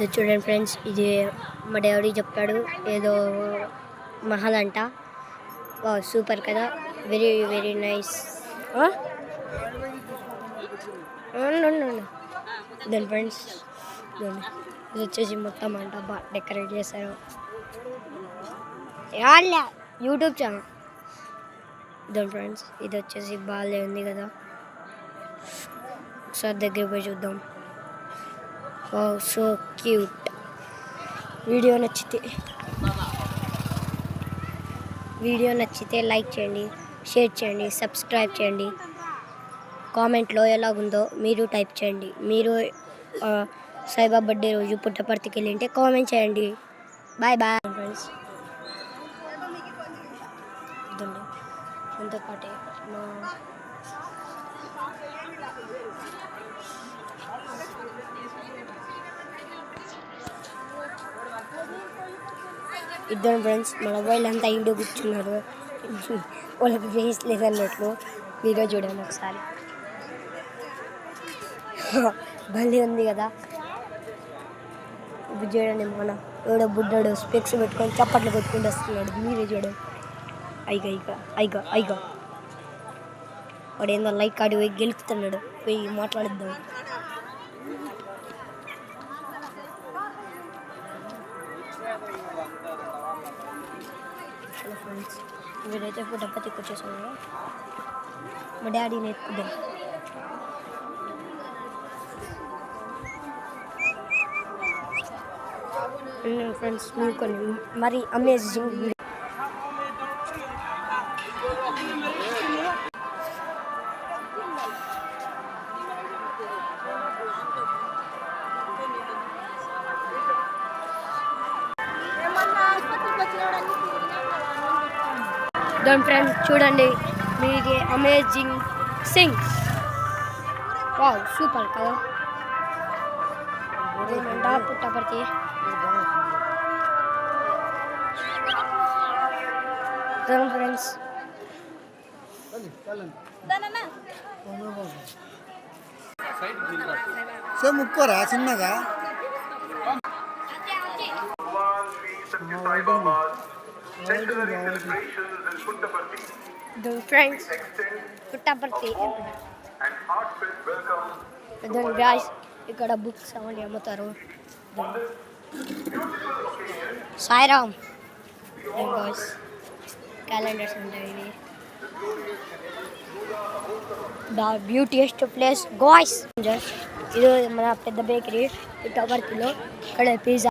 చూడండి ఫ్రెండ్స్, ఇది మా డాడీ చెప్పాడు ఏదో మహల్ అంట. సూపర్ కదా, వెరీ వెరీ నైస్. దాని ఫ్రెండ్స్ ఇది వచ్చేసి మొత్తం అంట బాగా డెకరేట్ చేశారు. యూట్యూబ్ ఛానల్ దాని ఫ్రెండ్స్, ఇది వచ్చేసి బాగాలే ఉంది కదా, ఒకసారి దగ్గర పోయి చూద్దాం. So cute. వీడియో నచ్చితే లైక్ చేయండి, షేర్ చేయండి, సబ్స్క్రైబ్ చేయండి. కామెంట్లో ఎలాగుందో మీరు టైప్ చేయండి. మీరు సాయిబాబా బర్త్డే రోజు పుట్టపర్తికి వెళ్ళింటే కామెంట్ చేయండి. Bye bye friends. దాంతో పాటే ఇద్దరు ఫ్రెండ్స్ మన వాళ్ళంతా ఇంట్లో కూర్చున్నారు. వాళ్ళకి ఫేస్ లేదన్నట్లు వీడియో చూడండి ఒకసారి. భలే ఉంది కదా. ఇప్పుడు చూడండి, మన ఎవడో బుడ్డాడు స్పెక్స్ పెట్టుకొని చప్పట్లు కొట్టుకుంటూ వస్తున్నాడు. మీరే చూడండి. ఐగా వాడు ఏందో లైక్ ఆడి పోయి గెలుపుతున్నాడు. పోయి మాట్లాడిద్దాం. ఫ్రెండ్స్, వీడైతే పుట్టపర్తికి వచ్చేసాను. మా డాడీని ఎత్తుకుద్దాం. ఫ్రెండ్స్, మీరు కొన్ని మరి అమేజింగ్ దాని ఫ్రెండ్స్ చూడండి, మీది అమేజింగ్ సింగ్స్. వావ్, సూపర్ కదా. పుట్టపర్తి ఫ్రెండ్స్. ముక్కోరా చిన్నగా ఫ్రెండ్స్ పుట్టపర్తి గాయ్స్, ఇక్కడ బుక్స్ అవన్నీ అమ్ముతారు. సాయిరామ్ గాయ్స్, క్యాలెండర్స్ ఉంటాయి. ఇవి ద బ్యూటియెస్ట్ ప్లేస్ గాయ్స్. ఇది మన పెద్ద బేకరీ పుట్టపర్తిలో. ఇక్కడ పిజ్జా